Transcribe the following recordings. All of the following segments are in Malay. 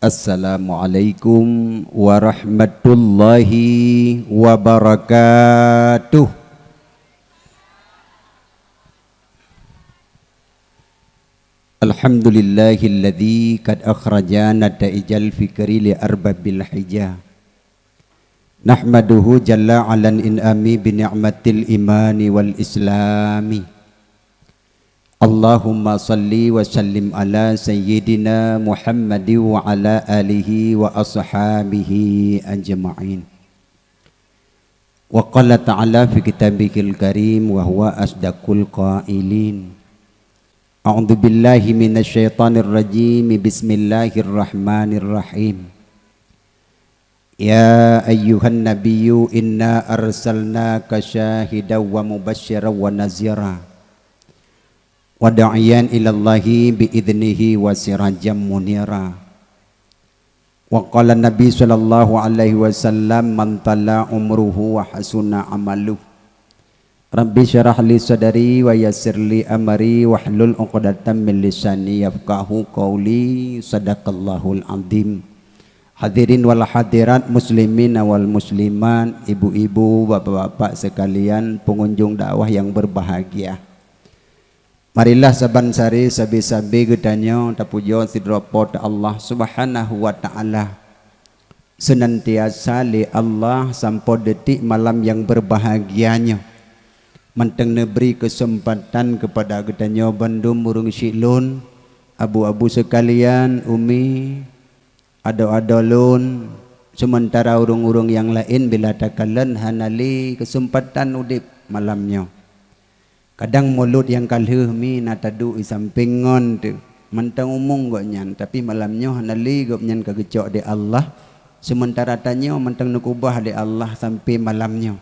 Assalamualaikum warahmatullahi wabarakatuh. Alhamdulillahilladzi qad akhrajana nata'ijal fikri li arbabil hijah. Nahmaduhu jalla 'alan in'ami bi ni'matil imani wal islami. Allahumma salli wa sallim ala sayyidina Muhammadi wa ala alihi wa ashabihi ajma'in. Wa qala ta'ala fi kitabihil karim wa huwa asdaqul qailin. A'udzu billahi minasy syaithanir rajim. Bismillahirrahmanirrahim. Ya ayyuhan nabiyyu inna arsalnaka syahidan wa mubasysyiran wa nazira wa da'iyan ilallahi biidnihi wa sirajan munira. Wa qala nabi sallallahu alaihi wasallam man tala umruhu wa hasuna amaluh. Rabbi syarah li sadari wa yassir li amri wahlul 'uqdatam min lisani yafqahu qawli. Sadaqallahul azim. Hadirin wal hadirat, muslimin wal musliman, ibu-ibu, bapak-bapak sekalian, pengunjung dakwah yang berbahagia. Marilah saban sari sabi-sabi gedanyo tapujo sidropot Allah subhanahu wa ta'ala senantiasa li Allah sampai detik malam yang berbahagianya menteng neberi kesempatan kepada gedanyo bandum burung syilun, abu-abu sekalian, umi ado-adolun, sementara urung-urung yang lain bila takalan hanali kesempatan udip malamnya. Kadang mulut yang kalheuh mi natadu i sampingon tu mentang umung gok nyan, tapi malamnya hanali gok nyan kagecok di Allah, sementara tanyo mentang nukubah di Allah sampai malamnya.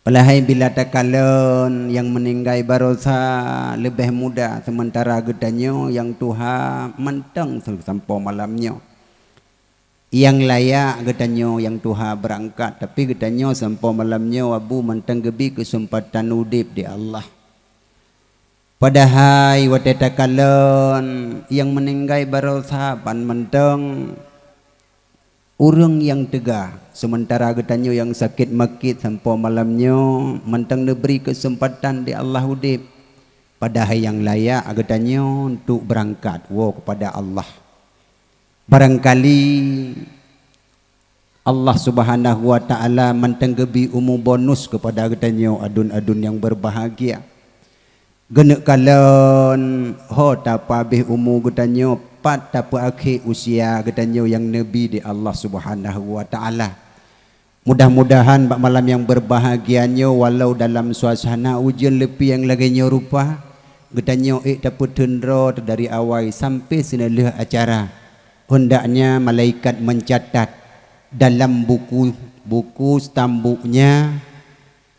Palahai bila takalon yang meninggai barosa lebih muda, sementara gedanyo yang tuha mentang sampai malamnya. Yang layak gedanyo yang tuha berangkat, tapi gedanyo sampai malamnya abu mentang gebi kesempatan udip di Allah. Padahal wateta kalon yang meninggai barosa pan mentang urang yang tegah, sementara gedanyo yang sakit makit sampai malamnya mentang diberi kesempatan di Allah udip. Padahal yang layak gedanyo untuk berangkat kepada Allah. Barangkali Allah subhanahu wa ta'ala mentenggebi umum bonus kepada gedanyo adun-adun yang berbahagia. Genek kalon ho tapa habis umur gedanyo pat tapa akhir usia gedanyo yang nabi di Allah subhanahu wa ta'ala. Mudah-mudahan bak malam yang berbahagianyo walau dalam suasana ujian lebih yang laginya rupa gedanyo dapat tendro dari awal sampai senelih acara. Hendaknya malaikat mencatat dalam buku stambuknya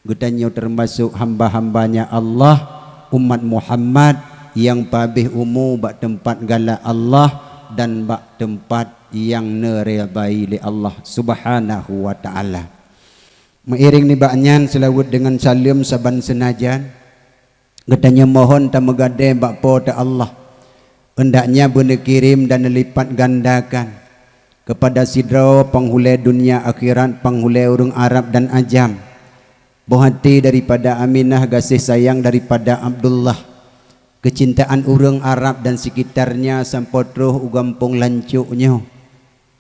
gedanyo termasuk hamba-hambanya Allah, umat Muhammad yang pabih umu bak tempat galak Allah dan bak tempat yang nerebai li Allah subhanahu wa ta'ala. Mengiring ni baknyan selawat dengan salim saban senajan gedanyo mohon tamagade bak po ta Allah hendaknya benar kirim dan lipat gandakan kepada sidra penghulai dunia akhirat, penghulai urung Arab dan Ajam, bohati daripada Aminah, kasih sayang daripada Abdullah, kecintaan urung Arab dan sekitarnya sampai terus ugampung lancuknya,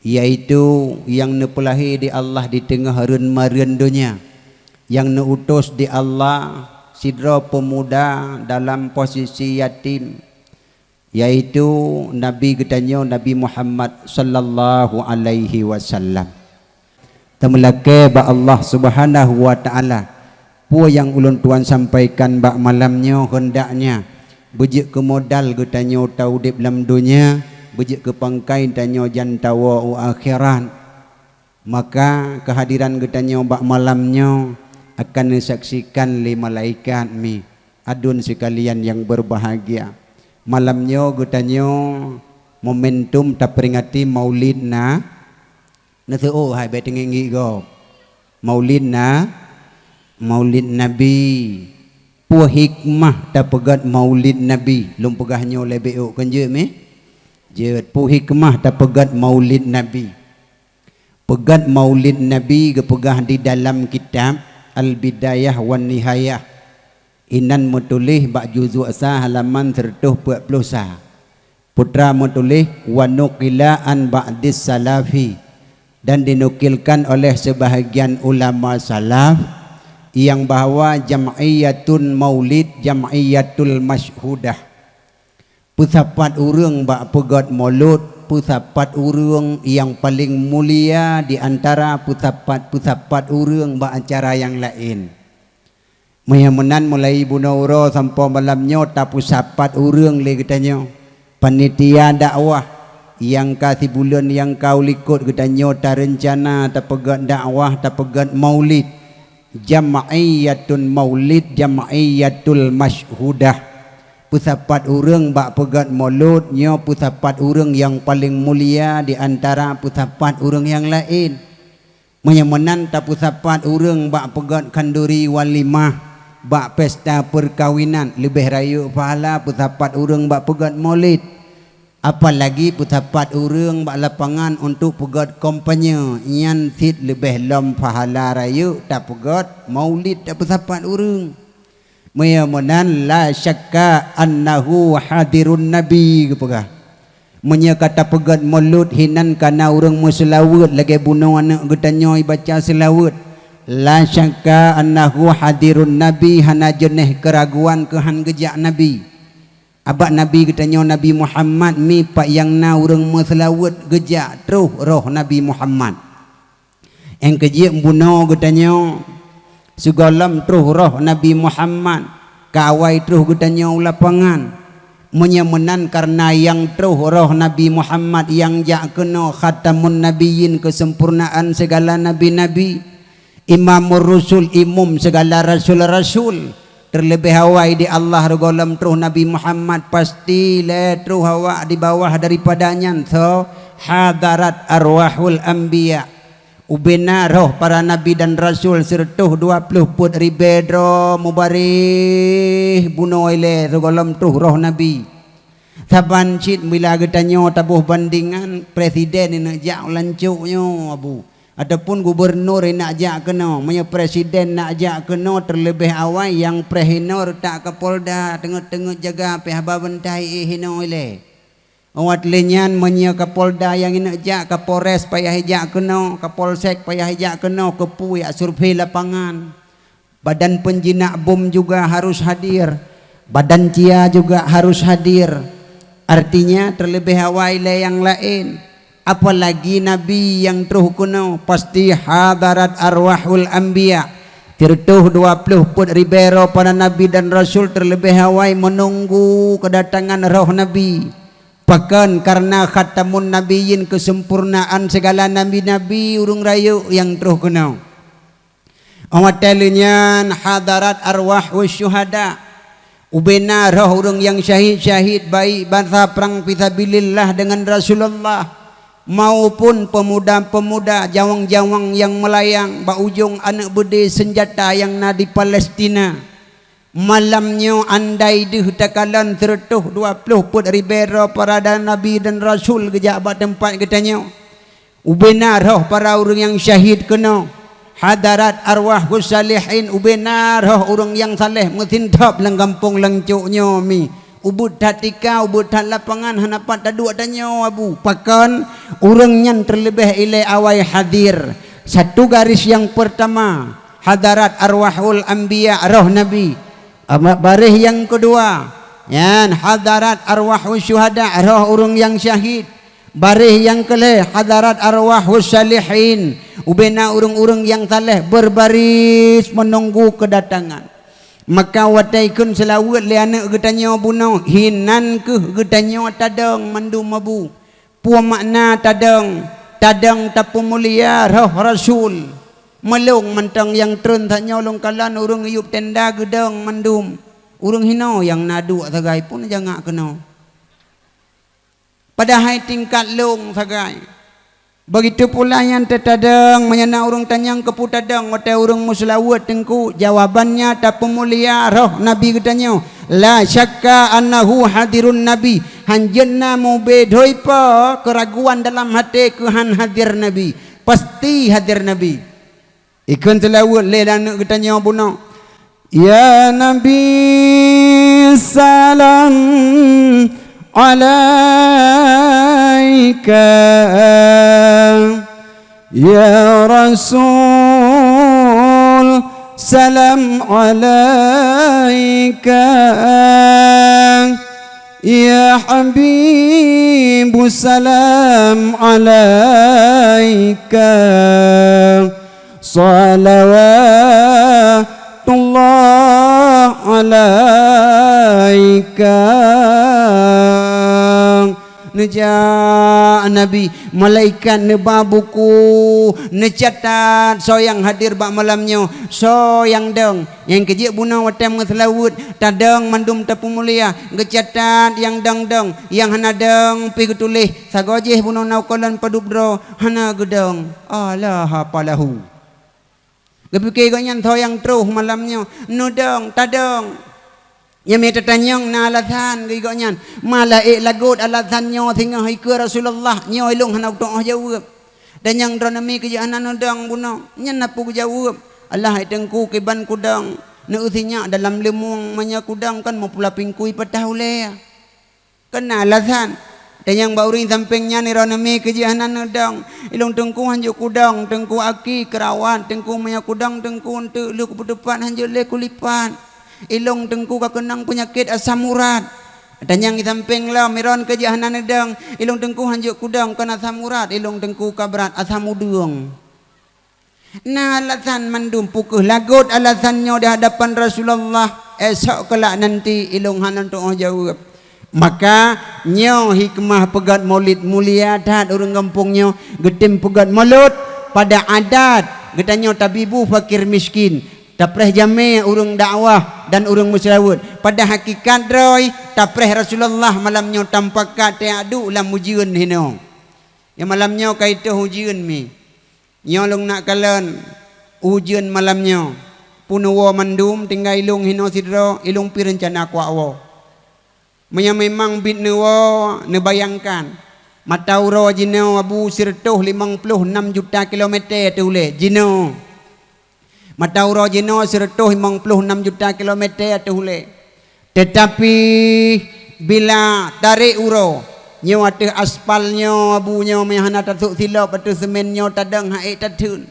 yaitu yang nepelahi di Allah di tengah harun-marun dunia, yang neutus di Allah sidra pemuda dalam posisi yatim, yaitu Nabi gedanyo Nabi Muhammad sallallahu alaihi wasallam. Temelake ba Allah subhanahu wa ta'ala pu yang ulun tuan sampaikan bak malamnya hendaknya bejik ke modal gedanyo tau dip dalam dunia, bejik ke pangkai danyo jantawa akhirat. Maka kehadiran gedanyo bak malamnya akan disaksikan li malaikat mi adun sekalian yang berbahagia. Malamnya gedanyo momentum tak peringati maulid na oh hai betingi go maulid nabi pu hikmah tak pegat maulid nabi lum pegahnyo lebih kanje me Jet pu hikmah ta pegat maulid Nabi. Pegat maulid Nabi ke pegah di dalam kitab Al-Bidayah wan Nihayah. Inan metulih bak juzuk sah halaman 140 sah. Putra metulih wa nuqila an ba'dis salafi, dan dinukilkan oleh sebahagian ulama salaf yang bahwa jam'iyatun maulid jam'iyatul masyhudah. Pusapat urang bak pegat maulud, pusapat urang yang paling mulia di antara pusapat urang bak acara yang lain. Menan mulai bunauro sampai malamnya tak pusapat urang le katanya. Panitia dakwah yang kasih bulan yang kau likut katanya tak rencana tak pegat dakwah tak pegat maulid. Jam'iyatun maulid jam'iyatul masyhudah. Pusapat urang bak pegat maulud nya pusapat urang yang paling mulia di antara pusapat urang yang lain. Menan tak pusapat urang bak pegat kanduri walimah, bak pesta perkawinan lebih raya pahala pusapat urang bak pegat maulid. Apalagi pusapat urang bak lapangan untuk pegat kampanye nyan sit lebih lom pahala raya tak pegat maulid tak pusapat urang. Menan la syakka annahu hadirun nabi kepegah. Menya kata pegat maulud hinan kana urang muslawat lagi bunuh anak getanyo baca selawat. La syakka annahu hadirun nabi hana jeneh keraguan kehan gejak nabi. Abak nabi katanya Nabi Muhammad mi pak yang na urang meselawat gejak terus roh Nabi Muhammad. Yang kejik bunuh katanya segalam terus roh Nabi Muhammad. Kawai terus katanya lapangan. Menyemenan karena yang terus roh Nabi Muhammad yang jak kena khatamun nabiyyin kesempurnaan segala nabi-nabi. Imamur Rasul imum segala rasul-rasul. Terlebih hawai di Allah regolam terus Nabi Muhammad pasti le terus hawa di bawah daripadanya. So hadarat arwahul anbiya. Ubena roh para nabi dan rasul sertuh 20 put ribedro mubarih bunuh le regolam terus roh nabi. Saban cit bila getanyo tabuh bandingan presiden ini jak lancuknya abu. Ataupun gubernur nak jak kena, punya presiden nak jak kena terlebih awal yang prehinor tak kapolda tengah-tengah jaga pihak babentai hino ile. Awat lenyan punya kapolda yang nak jak kapolres payah jak kena, kapolsek payah jak kena, kepu ya survei lapangan. Badan penjinak bom juga harus hadir. Badan cia juga harus hadir. Artinya terlebih awal yang lain. Apalagi Nabi yang terus kuno pasti hadarat arwahul anbiya. Tertuh 20 put ribero para Nabi dan Rasul terlebih hawai menunggu kedatangan roh Nabi. Bahkan karena khatamun nabiyyin kesempurnaan segala nabi-nabi urung rayu yang terus kuno. Awatelnya hadarat arwah wasyuhada. Ubena roh urung yang syahid-syahid baik bangsa perang fisabilillah dengan Rasulullah. Maupun pemuda-pemuda jawang-jawang yang melayang baujung anak bede senjata yang na di Palestina. Malamnya andai dihutakalan 120 put ribero para nabi dan rasul kejabat tempat katanya. Ubena roh para orang yang syahid kena. Hadarat arwah salihin ubena roh orang yang saleh mengintap lang kampung langcuknya mi. Ubud tatika ubud tat lapangan hanapat tadu adanya abu. Pakan urangnya terlebih ilai awai hadir. Satu garis yang pertama hadarat arwahul anbiya roh nabi. Baris yang kedua yan hadarat arwahul syuhada roh urang yang syahid. Baris yang kelih hadarat arwahul salihin ubena urang-urang yang saleh berbaris menunggu kedatangan. Maka wataikun selawat le anak getanyo bunuh hinan ke getanyo tadang mandum mabu puan makna tadang tapu mulia roh rasul melung mentang yang trun tak nyolong kalan urung hiup tenda gedang mandum urung hino yang nadu sagai pun jangan kena padahal tingkat long sagai. Begitu pula yang tertadang menyana urang tanyang ke putadang wate urang muslawat tengku jawabannya tak pemulia roh nabi katanya la syakka annahu hadirun nabi hanjenna mu bedoi pa keraguan dalam hati ke han hadir nabi, pasti hadir nabi. Ikun selawat le dan nak tanya buno, ya nabi salam alaika ya rasul salam alaika ya habibu salam alaika salawatullah alaika. Neja Nabi malaikat neba buku necatat so yang hadir bak malamnya so yang deng yang kejik buna watem ngeselawut tadeng mandum tapu mulia ngecatat yang deng yang hana deng pi ketulih sagojeh buna naukolan padubro hana gedeng alah apalahu gepikir ganyan so yang truh malamnya nudeng tadeng ya meta tanyang na alasan gigonyan malaik lagut alasan nyo thinga haike Rasulullah nyo ilung hana doa jawab dan yang dranami kejahanan udang buno nyen napu jawab Allah itengku kiban kudang neusinya dalam lemung manya kudang kan mau pula pingkui patahule kan alasan dan yang bauring sampingnya ni ranami kejahanan udang ilung tengku hanjuk kudang tengku aki kerawan tengku manya kudang tengku untuk lu ke depan hanjuk le kulipan ilong tengku kakenang penyakit asam urat dan yang samping lah miron kejahanan edang ilong tengku hanjuk kudang kena asam urat ilong tengku kabrat asam udung nah alasan mandum pukuh lagut alasannya di hadapan Rasulullah esok kelak nanti ilong hanan doa jawab maka nyo hikmah pegat maulid mulia tat orang kampungnya getim pegat maulud pada adat getanyo tabibu fakir miskin tapreh jame urung dakwah dan urung musrawut pada hakikat droi tapreh Rasulullah malamnya tampakat tiadu lam ujian hino ya malamnya kaito ujian mi nyolong nak kalan ujian malamnya punuwa mandum tinggal ilung hino sidro ilung pi rencana kuawo memang bit newo nebayangkan matauro jino abu sirtuh 56 juta kilometer tule jino matauro jino sertuh 56 juta kilometer tule tetapi bila tarik uro nyo ateh aspalnya abunya mehana tatuk silap ateh semennya tadang haik tatun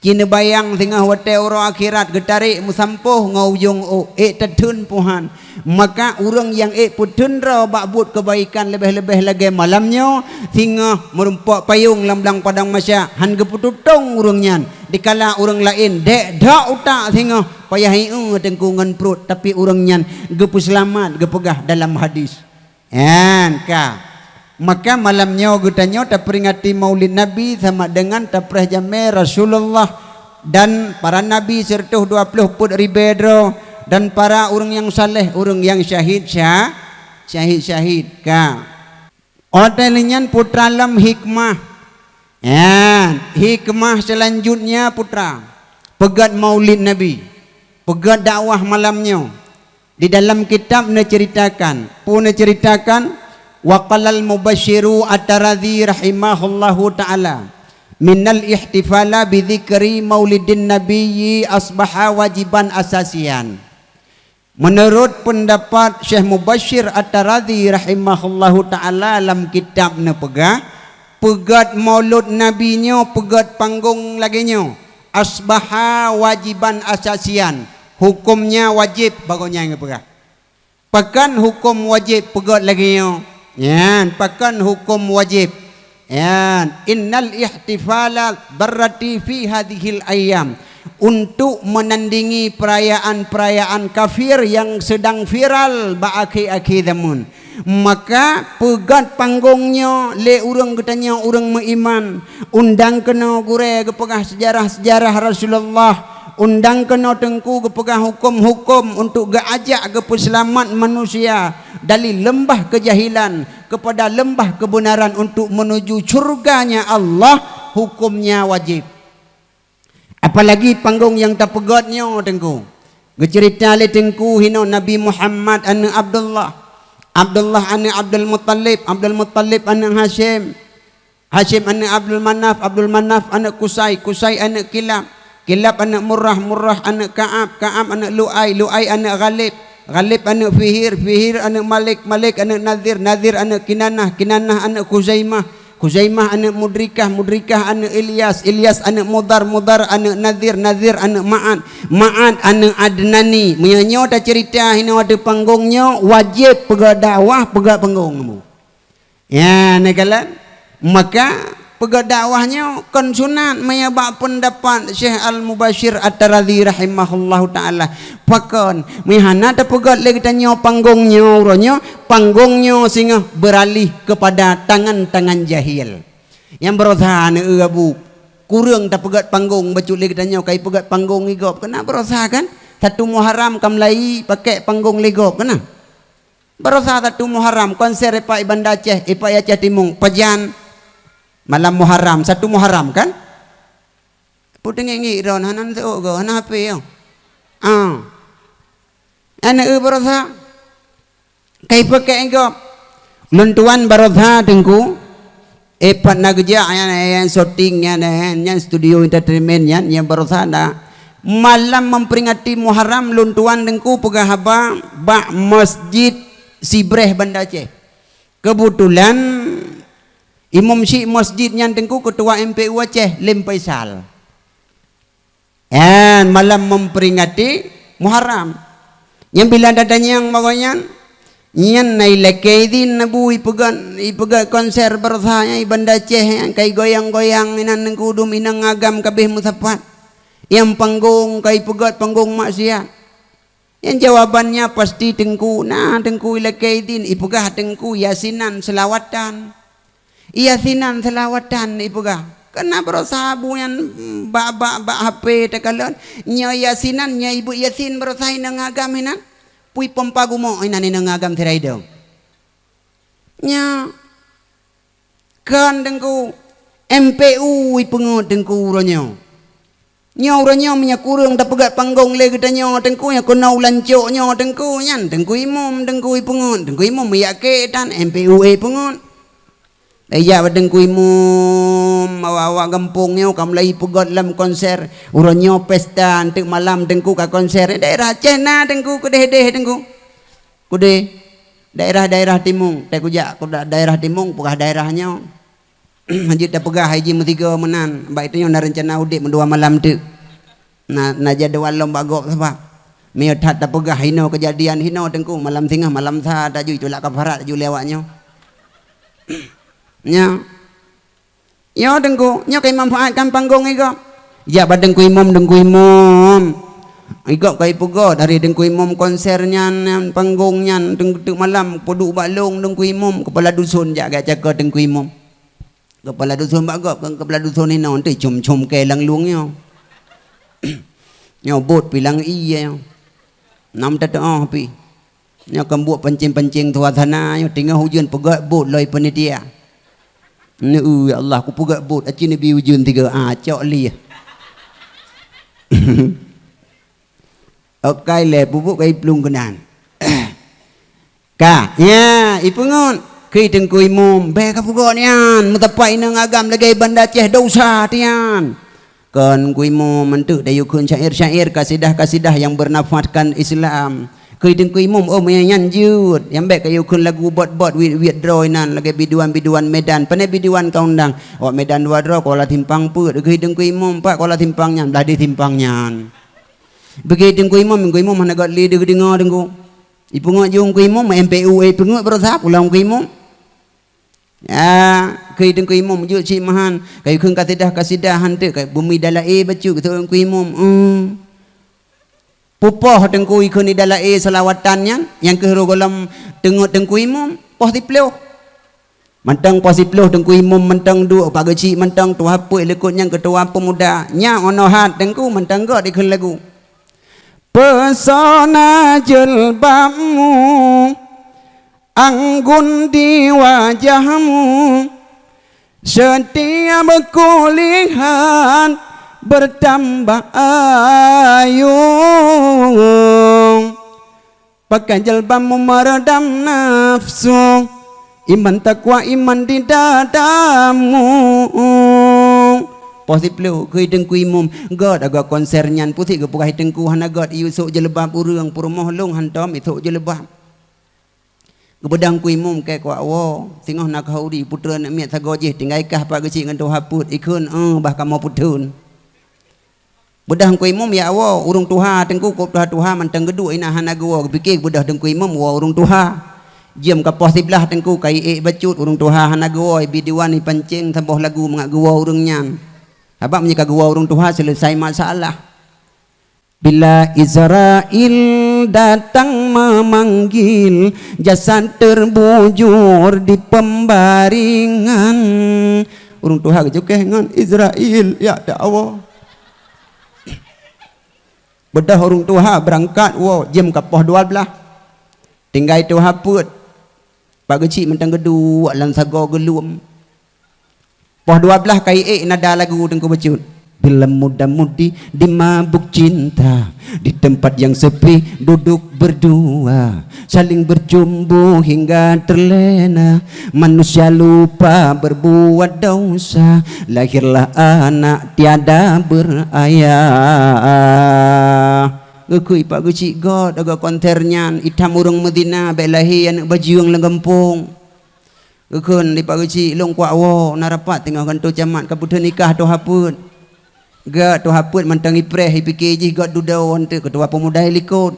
kini bayang tengah wate uro akhirat getarik musampuh ngaujung tatun puhan maka urang yang putun ra bakbut kebaikan lebih-lebih lagi malamnya singa merumpak payung lamblang padang masya han gepututong urangnya dikala urang lain dek dak utak singa payah tengkungan perut tapi urangnya gepu selamat gepegah dalam hadis kan ka maka malamnya gutanyo ta peringati maulid nabi sama dengan tapreh jame Rasulullah dan para nabi serta 20 put ribedro dan para orang yang saleh orang yang syahid ka otelinyan putra lam hikmah hikmah selanjutnya putra pegat maulid nabi pegat dakwah malamnya di dalam kitab ceritakan waqalal mubasyiru at-Taradhi rahimahullahu ta'ala minal ihtifala bidzikri maulidin nabiyyi asbaha wajiban asasian. Menurut pendapat Syekh Mubasyir at-Taradhi rahimahullahu ta'ala dalam kitabnya pegat maulud nabinya pegat panggung laginya asbaha wajiban asasian hukumnya wajib bagonya yang pegat pakan hukum wajib pegat laginya pakan hukum wajib innal ihtifala barrati fi hadhil ayyam untuk menandingi perayaan-perayaan kafir yang sedang viral ba'aki-aki zaman maka pegat panggungnya le urang katanya urang meiman undang kena gure gepegah sejarah-sejarah Rasulullah undang kena tengku gepegah hukum-hukum untuk gaajak ke selamat manusia dari lembah kejahilan kepada lembah kebenaran untuk menuju surganya Allah hukumnya wajib apalagi panggung yang tak pegatnya tengku Gecerita le tengku hino Nabi Muhammad anak Abdullah, Abdullah anak Abdul Muttalib, Abdul Muttalib anak Hashim, Hashim anak Abdul Manaf, Abdul Manaf anak Kusai, Kusai anak Kilab, Kilab anak Murrah, Murrah anak Ka'ab, Ka'ab anak Lu'ai, Lu'ai anak Ghalib, Ghalib anak Fihir, Fihir anak Malik, Malik anak Nazir, Nazir anak Kinanah, Kinanah anak Khuzaimah, Khuzaimah anak Mudrikah, Mudrikah anak Ilyas, Ilyas anak Mudar, Mudar anak Nazir, Nazir anak Ma'ad, Ma'ad anak Adnani. Menyanyo tak cerita hina ada panggungnya, wajib pegak dakwah, pegak panggung. Ya, nekalan. Maka pegak dakwahnya kon sunat menyabak pendapat Syekh Al-Mubashir At-Taradhi rahimahullahu taala. Pakon mihana ta pegak lagi tanya panggungnya uranya, panggungnya sehingga beralih kepada tangan-tangan jahil. Yang berusaha ne abu kurang ta pegat panggung baju lagi tanya kai pegat panggung igop. Kena berusaha kan? Satu Muharram kamlai pakai panggung legop kena. Berusaha satu Muharram konser Pak Banda Aceh, Pak Aceh Timur, Pajan malam Muharram, satu Muharram kan? Putih ngi ron hanan tu go, hanan apa yo? Anak berusaha, kai pakai engkau, luntuan berusaha tengku, epat nagja yang shootingnya, yang studio entertainmentnya, yang berusaha dah malam memperingati Muharram luntuan tengku pegah haba bak masjid Sibreh Banda Aceh. Kebetulan Imam Syekh masjid yang tengku ketua MPU Aceh Lim Faisal. Dan malam memperingati Muharram. Yang bila datanya yang makanya nyan naik kaidin nabu ipegat konser bersahanya Banda Aceh yang kai goyang-goyang inan tengku dum inang agam kabeh musafat. Yang panggung kai pegat panggung maksiat. Yang jawabannya pasti tengku. Nah tengku ila kaidin ipegah tengku yasinan selawatan. Yasinan selawatan ipegah. Kena berusaha buyan bak HP tekalan nya yasinan nya ibu yasin berusaha nang agam hinan pui pempagumo inan nang agam tirai dong. Nya kan tengku MPU ipengut tengku ronyo. Nya uranyo nya kurang tak pegat panggung le katanya tengku nya kena ulancok nya tengku nyan tengku imam tengku ipengut tengku imam yake dan MPU ipengut. Ya badengku imum awak kampungnya kamlai pegot dalam konser uranyo pesta antik malam tengku ka konser daerah Cina tengku kudeh-deh tengku kudeh daerah-daerah timung tak kujak daerah timung pegah daerahnya lanjut dah pegah haji metiga menan baik itu yang dah rencana udik mendua malam tu na jadual lomba gop sebab mi tat dah pegah hino kejadian hino tengku malam tengah malam sa tak ju tolak kafarat ju lewatnya nya yo tengku nya kai manfaatkan panggung igop ya badengku imam igop kai pugo dari dengku imam konsernya panggungnya tengku malam poduk balong dengku imam kepala dusun jaga jaga dengku imam kepala dusun bagop kepala dusun ni nanti cum-cum ke lang luangnya nya bot bilang iya nam tat pi nya kembuat pancing-pancing tuasana nya tinggal hujan pegat bot loi panitia. Ya Allah aku pegat bot aci nabi ujun tiga cok li. Okai le bubuk kai plung kenan. Ka ya ipungun kai tengku imum be ka pugot nian mutapai nang agam lagi Banda Aceh dosa tian. Kan ku imum mentu dayu kun syair-syair kasidah-kasidah yang bernafaskan Islam. Kai tengku imum menyan jud yang baik kayu kun lagu bot-bot withdraw nan lagi biduan Medan pane biduan kau undang Medan dua draw kola timpang put kai tengku imum pak kola timpangnya dah di timpangnya bagi tengku imum mana got li de dengar tengku ipu ngot jung ku imum MPU pengut berusaha pulang ku imum ya kai tengku imum jud cik mahan kayu kun kasidah hantu kai bumi dalai bacu ketu ku imum pupoh tengku ikun di dalam selawatannya yang kehirugolam tengku imum poh tiploh mentang poh tiploh tengku imum mentang dua pak geci mentang tu apa lekut yang ketua pemuda nya onohat tengku mentang gak ikun lagu pesona jilbabmu anggun di wajahmu setiap ku lihat bertambah ayu, pakai jalbamu meredam nafsu, iman takwa iman di dadamu. Posip lu kui dengku imum god agak konsernyan putih ke pukai dengku hana god iu sok jelebab urang purmoh long hantom itu jelebab gebedang ku imum ke kwa wo tengah nak hauri putra nak miat sagojeh tinggai kah pak kecil ngan tu haput ikun bahkan mau putun bedang ku imum ya wo urung tuha tengku kop tuha manteng gedu ina hana go pikir bedah dengku imum wo urung tuha jam ka posip lah tengku kai bacut urung tuha hana go bidiwan ni pancing tambah lagu mengak go urung nyan abang menyika gua urung tuha selesai masalah. Bila Israel datang memanggil, jasad terbujur di pembaringan. Urung tuha kejukeh ngan Israel ya dakwa. Bedah urung tuha berangkat wo jam kapoh 12. Tinggal tuha put. Pak kecil mentang gedu lan sago gelum. Poh 12 kai nada lagu tengku becut. Bila muda-mudi dimabuk cinta, di tempat yang sepi duduk berdua, saling berjumbu hingga terlena. Manusia lupa berbuat dosa, lahirlah anak tiada berayah. Gekui pak kecil god agak konternya itam urang Medina belahi anak baju yang lengempung. Gekun di pagi long kwa wo narapat tengah kanto camat kabutan nikah tu haput. Ga tu haput mantang ipreh ipikir ji god dudau ante ketua pemuda likut.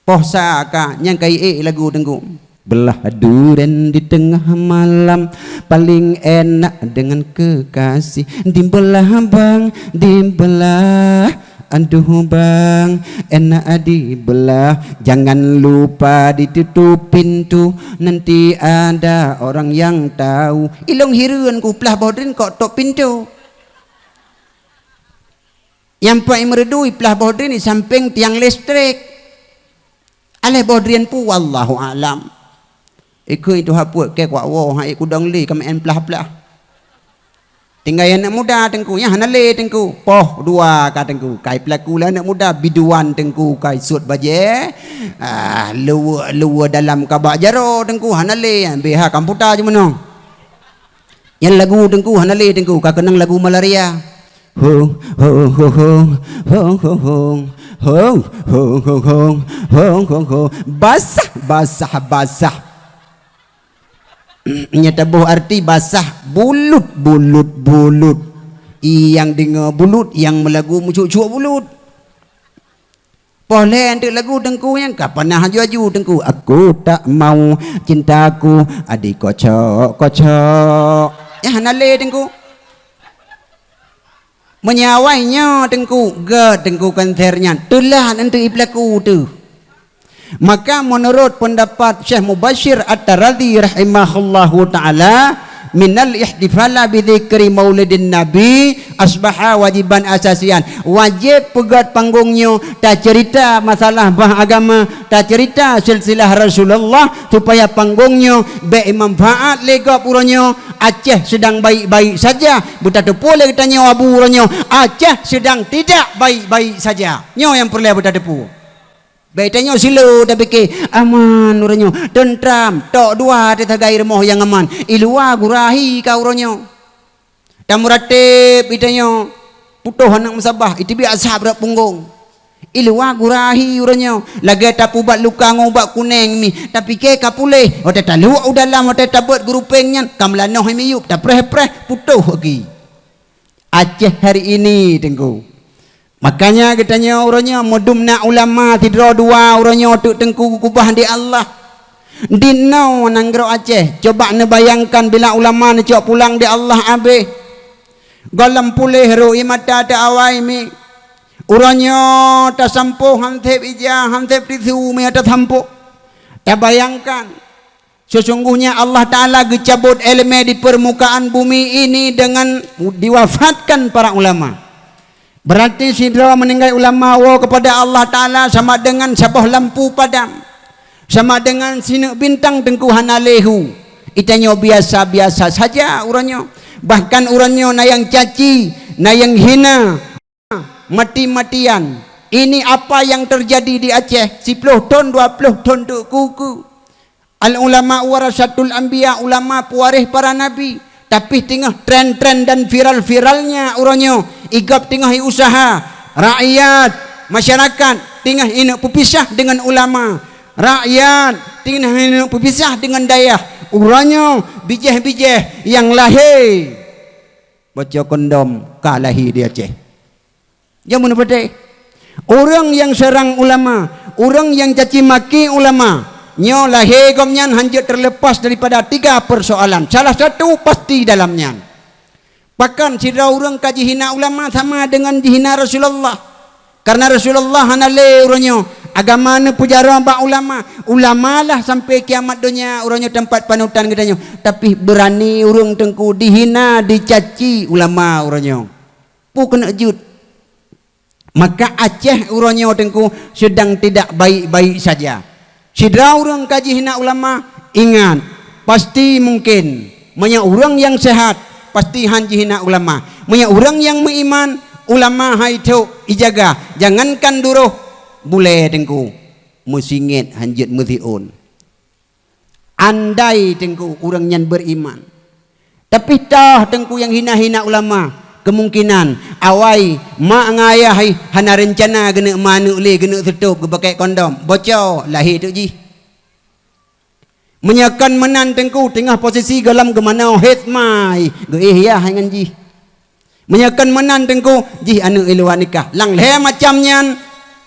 Pohsa ka nyang kai lagu tengku. Belah duren di tengah malam paling enak dengan kekasih di belah bang di belah. Aduh bang, enak di belah. Jangan lupa ditutup pintu, nanti ada orang yang tahu. Ilong hirun ku pelah bodrin kok tok pintu. Yang pak meredui pelah bodrin di samping tiang listrik. Aleh bodrin pu wallahu alam. Iku itu haput ke kwa wo hai kudang li kamen pelah-pelah. Tinggal anak muda tengku ya hanale tengku poh 2 ka tengku kai pelaku lah anak muda biduan tengku kai sut baje luwa dalam kabak jaro tengku hanale beha kamputa je menong yang lagu tengku hanale tengku ka kenang lagu malaria ho ho ho ho ho ho ho ho ho ho ho basah basah basah nyata boh arti basah bulut bulut bulut yang dengar bulut yang melagu mucuk-cuk bulut boleh untuk lagu tengku yang kapan nah haju-haju tengku aku tak mau cintaku adik kocok kocok ya hanale tengku menyawainya tengku ge tengku kanternya telah nanti pelaku tu. Maka menurut pendapat Syekh Mubashir At-Taradhi rahimahullahu ta'ala minal ihtifala bidzikri maulidin nabi asbaha wajiban asasian wajib pegat panggungnya tak cerita masalah bah agama tak cerita silsilah Rasulullah supaya panggungnya baik manfaat lega puranyo Aceh sedang baik-baik saja betapa boleh tanya abu puranyo Aceh sedang tidak baik-baik saja nyo yang perlu betapa baitanya silo dah fikir aman uranyo tentram tok 2 di tagai remoh yang aman ilua gurahi ka uranyo dan muratib itanyo putuh anak musabah itu biasa berat punggung ilua gurahi uranyo lagi tak ubat luka ngobat kuning mi tapi ke kapuleh ote talu dalam ote tabut grupengnya kamlanoh miyup tak preh-preh putuh lagi Aceh hari ini tengku. Makanya katanya orangnya mudumna ulama tidro 2 orangnya untuk tengku kubah di Allah. Dinau nanggro Aceh. Coba nebayangkan bila ulama ni cok pulang di Allah abe. Galam pulih roi mata ta awai mi. Orangnya ta sampo hantep ija hantep dithu mi ta sampo. Ta bayangkan sesungguhnya Allah Ta'ala gecabut elemen di permukaan bumi ini dengan diwafatkan para ulama. Berarti sidra meninggal ulama wa kepada Allah Ta'ala sama dengan sabah lampu padam, sama dengan sinak bintang tengku hanalehu. Itanya biasa-biasa saja urannya. Bahkan urannya na yang caci na yang hina mati-matian. Ini apa yang terjadi di Aceh 10 ton 20 ton tu kuku. Al ulama warasatul anbiya, ulama pewaris para nabi. Tapi tengah tren-tren dan viral-viralnya uronyo igap tengah usaha rakyat masyarakat tengah ini berpisah dengan ulama, rakyat tengah ini berpisah dengan dayah uronyo bijih-bijih yang lahir baca kondom kalahi di Aceh. Jangan pada orang yang serang ulama, orang yang caci maki ulama, nyo lahir gomnyan hanjut terlepas daripada 3 persoalan. Salah satu pasti dalamnya. Bahkan sira orang kaji hina ulama sama dengan dihina Rasulullah. Karena Rasulullah hanale uronyo agama ne pujara ba ulama. Ulama lah sampai kiamat dunia uronyo tempat panutan katanya. Tapi berani urang tengku dihina, dicaci ulama uronyo. Pu kena jut. Maka Aceh uronyo tengku sedang tidak baik-baik saja. Sidra orang kaji hina ulama ingat pasti mungkin banyak orang yang sehat pasti hanji hina ulama, banyak orang yang beriman ulama haitu ijaga jangankan duruh boleh tengku musingit hanjit muthiun andai tengku orang yang beriman tapi tah tengku yang hina-hina ulama kemungkinan awai mak ngayah hana rencana kena manu le kena tutup ke pakai kondom bocor lahir tu ji menyakan menan tengku tengah posisi dalam gemana hitmai ge ya hangan ji menyakan menan tengku ji anu iluan nikah lang le macamnya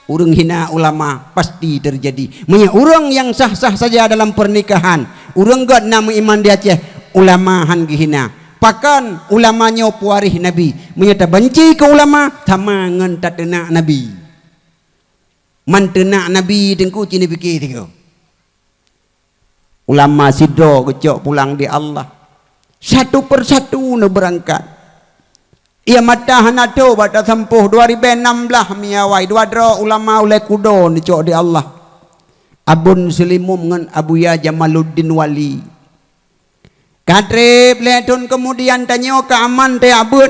urang hina ulama pasti terjadi menyak urang yang sah-sah saja dalam pernikahan urang god nama iman di Aceh ulama han hina. Pakan ulamanya pewaris Nabi menyata benci ke ulama sama ngan tak tenak Nabi mantenak Nabi tengku cini fikir tengku ulama sidro kecok pulang di Allah satu persatu na berangkat ia mata hanado bata sampuh 2016 miawai dua dro ulama oleh kudo ni cok di Allah Abun Selimum ngan Abu Ya Jamaluddin Wali Kadrib ledun kemudian tanya keaman te abud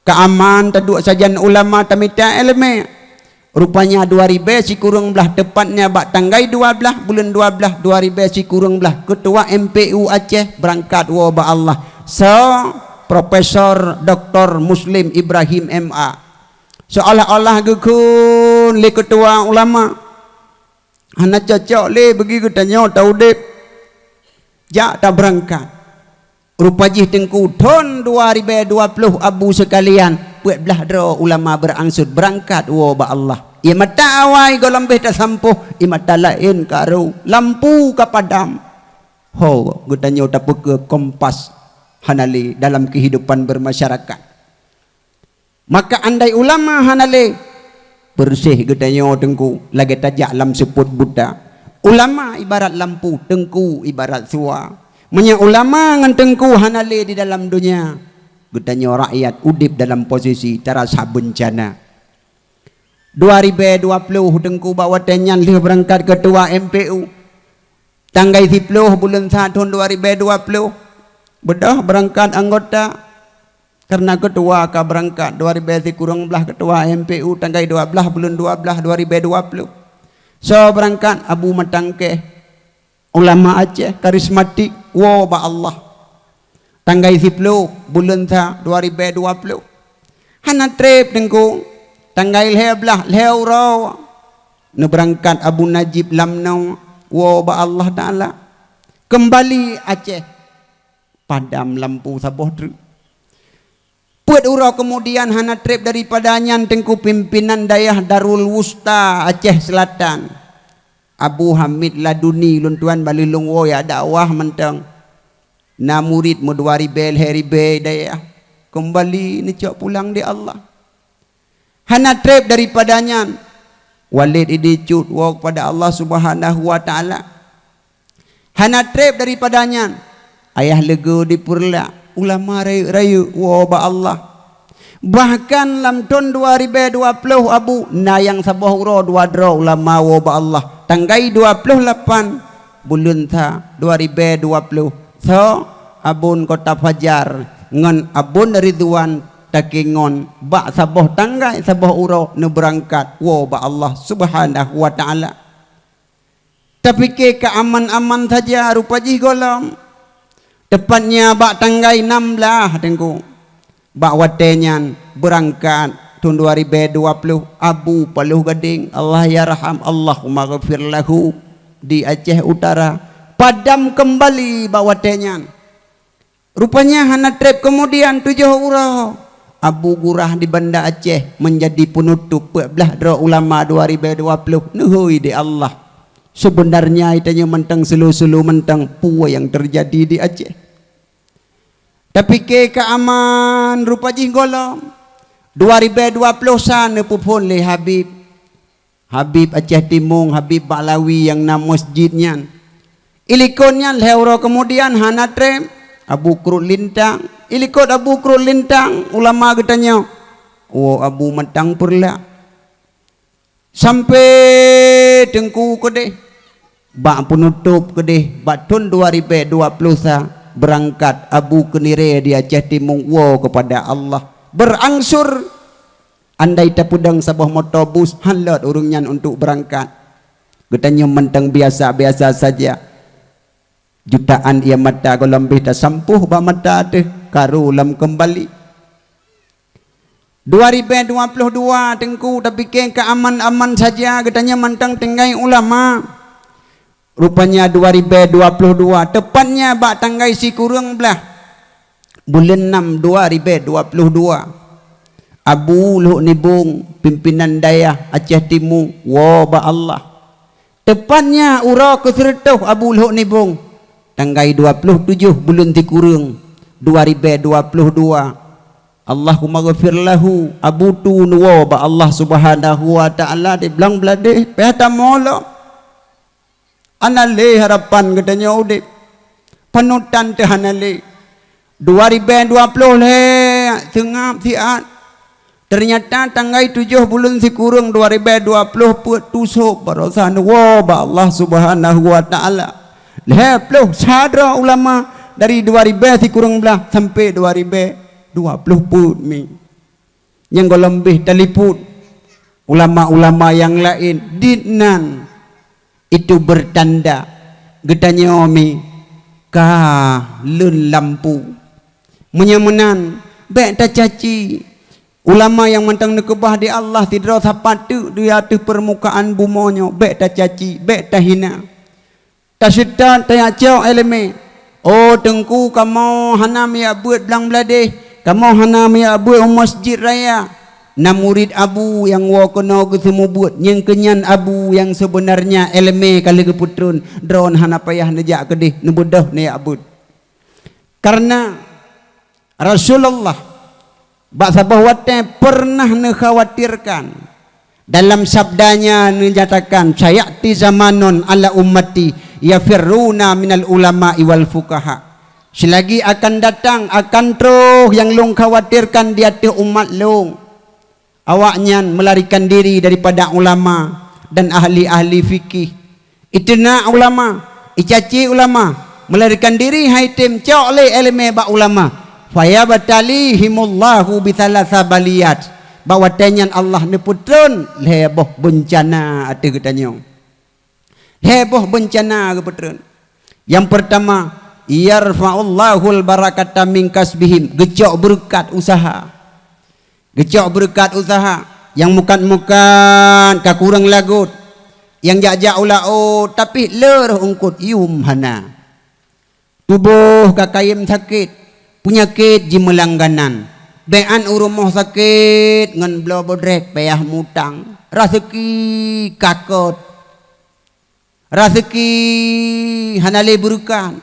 keaman taduk sajan ulama tamita elme rupanya 2000 si kurang belah tepatnya bak tanggai 12 bulan 12 2000 si kurang belah ketua MPU Aceh berangkat wa ba Allah Profesor Dr. Muslim Ibrahim MA seolah-olah gekun le ketua ulama hana cocok le bagi ketanya tau dep jak tak berangkat rupanya tengku tahun 2020 abu sekalian buat belah dro ulama berangsur berangkat wa ba Allah ia mata awai go lambeh tak sampuh ia mata lain karo lampu ka padam ho gudanya tak ke kompas hanali dalam kehidupan bermasyarakat maka andai ulama hanali bersih gudanya tengku lagi tajak lam seput Buddha ulama ibarat lampu, tengku ibarat sua. Menyak ulama ngan tengku hanale di dalam dunia. Gutanya rakyat udip dalam posisi terasa bencana. 2020 tengku bawa tenyan lihat berangkat ketua MPU. Tanggai 10 bulan 1 tahun 2020. Bedah berangkat anggota. Karena ketua ka berangkat 2000 kurang belah ketua MPU tanggai 12 bulan 12 2020. So berangkat Abu Matangke ulama Aceh karismatik wa ba Allah tanggai 10 bulan 2020 hana trip tengku tanggai leblah leuro ne berangkat Abu Najib Lamnau wa ba Allah taala kembali Aceh padam lampu saboh tru Puat urau kemudian hana trip daripadanya tengku pimpinan dayah Darul Wusta Aceh Selatan Abu Hamid Laduni luntuan balilung wo ya dakwah mentang na murid mu 2000 heribe dayah kembali ni cok pulang di Allah hana trip daripadanya Walid idicut wo kepada Allah Subhanahu wa taala hana trip daripadanya ayah lego di purla ulama rayu wa ba Allah bahkan lam tahun 2020 abu na yang sabah uro dua dro ulama wa ba Allah tanggai 28 bulan 2020 so abun kota Fajar ngan abun Ridwan takingon ba saboh tanggai saboh uro ne berangkat wo ba Allah Subhanahu wa taala. Tapi ke aman-aman saja rupa jih golom. Tepatnya bak tanggai 16 tengku. Bak watenyan berangkat tahun 2020 Abu Paluh Gading Allah yarham Allahumma ghafir lahu di Aceh Utara padam kembali bak watenyan. Rupanya hana trip kemudian 7 urang Abu Gurah di Banda Aceh menjadi penutup belah dra ulama 2020 nuhui di Allah. Sebenarnya itanya mentang selu-selu mentang puwa yang terjadi di Aceh. Tapi ke aman rupa jih golom 2020 sana pupun le Habib Aceh Timung, Habib Baklawi yang nam masjidnya ilikonnya leuro kemudian hana trem Abu Krul Lintang ilikot Abu Krul Lintang ulama katanya oh Abu mentang perla sampai tengku kedeh bak penutup kedeh bak tahun 2020 berangkat Abu Kenire di Aceh Timung wo kepada Allah berangsur andai tapudang sebuah motobus halat urungnya untuk berangkat katanya mentang biasa-biasa saja jutaan ia mata kalau lebih tak sampuh ba mata teh karu lam kembali 2022 tengku tapi ke aman-aman saja katanya mentang tenggai ulama. Rupanya 2022 tepatnya bak tanggai si kurang belah bulan 6 2022 Abu Luhuk Nibung pimpinan daya Aceh Timur wa ba Allah tepatnya ura kesertuh Abu Luhuk Nibung tanggai 27 bulan ti kurang 2022 Allahumma ghafir lahu Abu tu wa ba Allah Subhanahu wa taala di belang belade pehata molo anale harapan katanya udip panutan teh anale 2020 le tengah siat ternyata tanggai 7 bulan si kurang 2020 put tusuk barasan wa ba Allah Subhanahu wa taala le puluh sadra ulama dari 2000 si kurang belah sampai 2020 put mi yang golembih taliput ulama-ulama yang lain dinan itu bertanda getanya omi ka lun lampu menyamunan baik tak caci ulama yang mentang nekebah di Allah tidak sapatu di atas permukaan bumonyo baik tak caci baik tak hina tak setan tak acau eleme oh tengku kamu hanam ya buat belang beladeh kamu hanam ya buat masjid raya na murid Abu yang wa kena ke semua buat yang kenyan Abu yang sebenarnya elme kali keputrun drone hana payah nejak kedih nebudah ne abud karena Rasulullah bak sabah wate pernah nekhawatirkan dalam sabdanya menyatakan sayati zamanon ala ummati yafirruna minal ulama wal fuqaha selagi akan datang akan terus yang long khawatirkan di hati umat long awaknya melarikan diri daripada ulama dan ahli-ahli fikih itna ulama icaci ulama melarikan diri haitim cok le ilmu ba ulama fayabatalihimullahu bithalatha baliyat bawa tanyan Allah ne putrun leboh bencana ate katanya leboh bencana ke putrun yang pertama yarfa'ullahul barakata min kasbihim gecok berkat usaha gecok berkat usaha yang mukan-mukan kakurang lagut yang jak-jak ulao tapi lerh ungkut yum hana tubuh kakayim sakit penyakit jimelangganan bean urumuh sakit ngan blo bodrek payah mutang rezeki kakot rezeki hana leburkan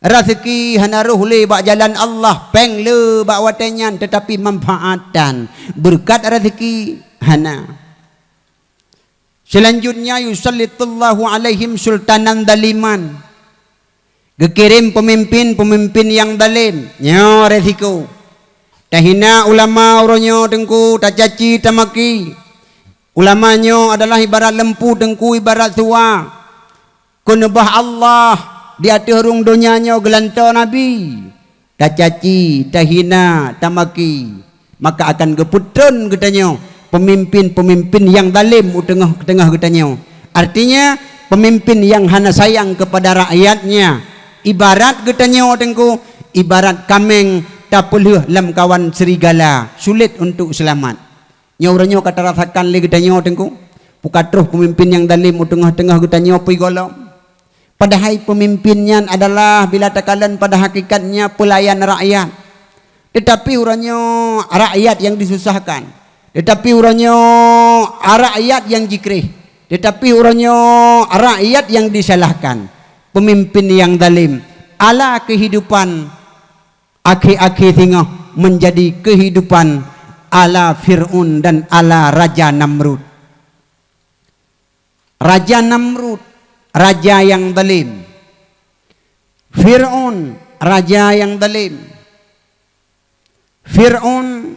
rezeki hana ruh le bak jalan Allah peng le bak watenyan tetapi manfaatan berkat rezeki hana. Selanjutnya yusallitullahu alaihim sultanan daliman gekirim pemimpin yang dalim nyo resiko tahina ulama uronyo tengku tak caci tamaki ulamanya adalah ibarat lempu tengku ibarat suwa kunubah Allah di hati hurung dunianya gelantau Nabi tak caci, tak hina, tak maki, maka akan geputun katanya pemimpin-pemimpin yang zalim tengah-tengah katanya. Artinya pemimpin yang hana sayang kepada rakyatnya, ibarat katanya tengku, ibarat kameng tak peluh lam kawan serigala, sulit untuk selamat. Nyauranya kata rasakan le katanya tengku, pukatruh pemimpin yang zalim tengah-tengah katanya pi golong. Padahal pemimpinnya adalah bila takalan pada hakikatnya pelayan rakyat. Tetapi uranya rakyat yang disusahkan. Tetapi uranya rakyat yang jikrih. Tetapi uranya rakyat yang disalahkan. Pemimpin yang zalim. Ala kehidupan akhir-akhir tengah menjadi kehidupan ala Fir'aun dan ala Raja Namrud. Raja Namrud, raja yang zalim. Fir'aun, raja yang zalim. Fir'aun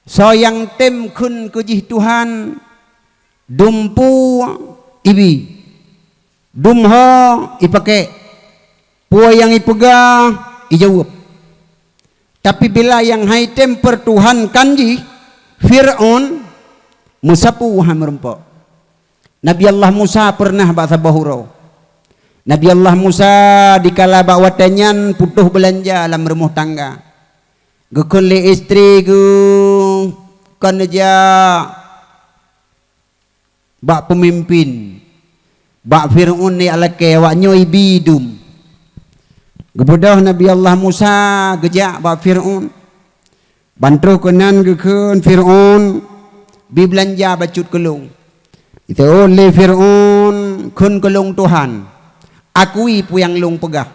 so yang tem kun kejih Tuhan dumpu ibi dumha ipake puo yang ipega ijawab. Tapi bila yang haitem pertuhan kanji Fir'aun musapu hamrempo. Nabi Allah Musa pernah bahasa bahuro. Nabi Allah Musa dikala bawatanyan putuh belanja dalam rumah tangga. Gekuli istri gu kerja bak pemimpin. Bak Fir'aun ni alake wak nyoy bidum. Gebudah Nabi Allah Musa gejak bak Fir'aun. Bantuh kenan gekun Fir'aun bi belanja bacut kelung. Itu oleh Fir'aun kun kelung Tuhan. Akui pu yang lung pegah.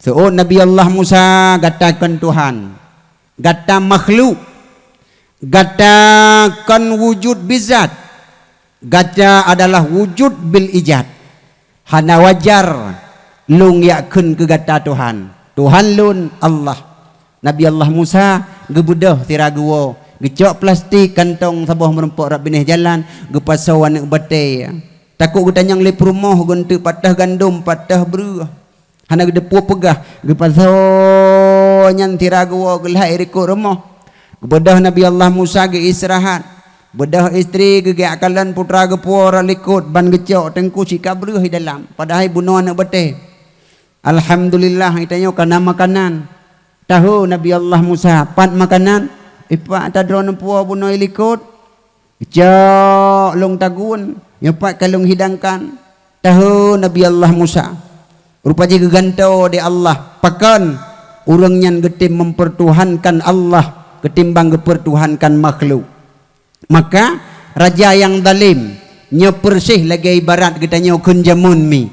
So Nabi Allah Musa katakan Tuhan, kata makhluk, katakan wujud bizat, kata adalah wujud bil ijad. Hana wajar lung yakun ke kata Tuhan. Tuhan lun Allah. Nabi Allah Musa gebudah tiraguo, gecok plastik kantong sabah merempok rak benih jalan, gepasau anak bate. Takut gutanyang lep rumah guntu patah gandum, patah beruh. Hana gede puah pegah gepaso nyan tiraguo gelai rikut rumah. Bedah Nabi Allah Musa ge istirahat. Bedah istri ge akalan putra ge puara likut ban gecok tengku cika beruh di dalam. Padahal bunuh anak bete. Alhamdulillah itanya kana makanan. Tahu Nabi Allah Musa pat makanan ipa tadron puah bunuh likut. Gecok long tagun nyepat kalung hidangkan. Tahu Nabi Allah Musa rupanya gegantau di Allah pakan urangnya getim mempertuhankan Allah ketimbang gepertuhankan makhluk. Maka raja yang zalim nyepersih lagi ibarat kita nyokun jamun mi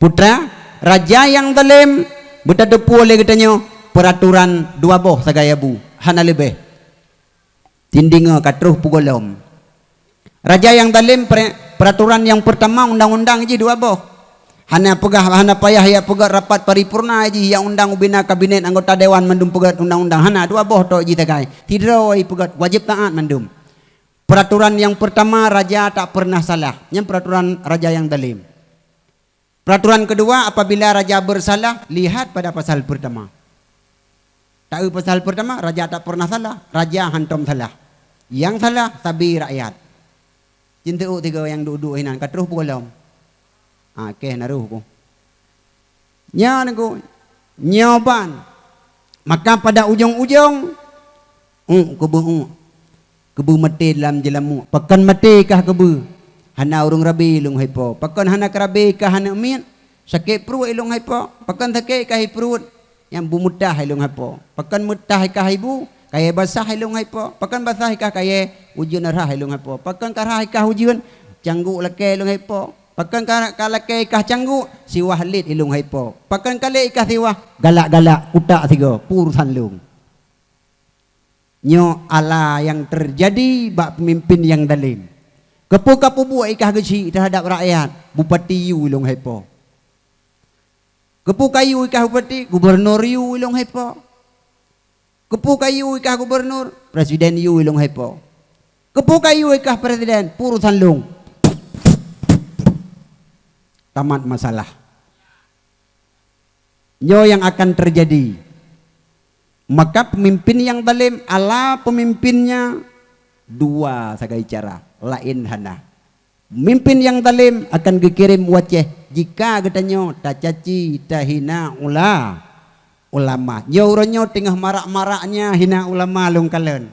putra raja yang zalim betadepu oleh kita peraturan dua boh sagaya bu hana lebih tindinga katruh pugolom. Raja yang zalim peraturan yang pertama undang-undang je dua boh. Hana pegah hana payah ya pegah rapat paripurna ji yang undang ubina kabinet anggota dewan mendum pegat undang-undang hana dua boh tok ji takai tidak pegat wajib taat mendum. Peraturan yang pertama raja tak pernah salah, yang peraturan raja yang zalim. Peraturan kedua apabila raja bersalah lihat pada pasal pertama. Tahu pasal pertama raja tak pernah salah, raja hantam salah. Yang salah sabi rakyat. Cinta tiga yang duduk hinan katruh pulom. Okey naruh ko. Nya ko nyoban. Maka pada ujung-ujung kebu mati dalam jelamu. Pakan mati kah kebu. Hana urung rabi lung haipo. Pakan hana kerabi kah hana min. Sakit perut ilung haipo. Pakan sakit kah perut yang bumudah ilung haipo. Pakan mutah kah ibu kaya basah ilung haipo. Pakan basah kah kaya ujian arah ilung haipo. Pakan karah kah ujian canggu lake ilung haipo. Pakan kalake kah canggu siwah lit ilung haipo. Pakan kale kah siwah galak-galak utak tiga purusan lung. Nyo ala yang terjadi bak pemimpin yang zalim. Kepu-kepu buat ikah geci terhadap rakyat bupati yu ilung haipo. Kepu kayu ikah bupati gubernur yu ilung haipo. Kepu kayu ikah gubernur presiden yu ilung haipo. Kepu kayu ikah presiden purusan lung. Tamat masalah. Nyo yang akan terjadi Maka pemimpin yang zalim ala pemimpinnya dua sagai cara lain hana. Pemimpin yang zalim akan dikirim wajah jika katanya tak caci tak hina ulama. Nyoronyo tengah marak-maraknya hina ulama long kalen.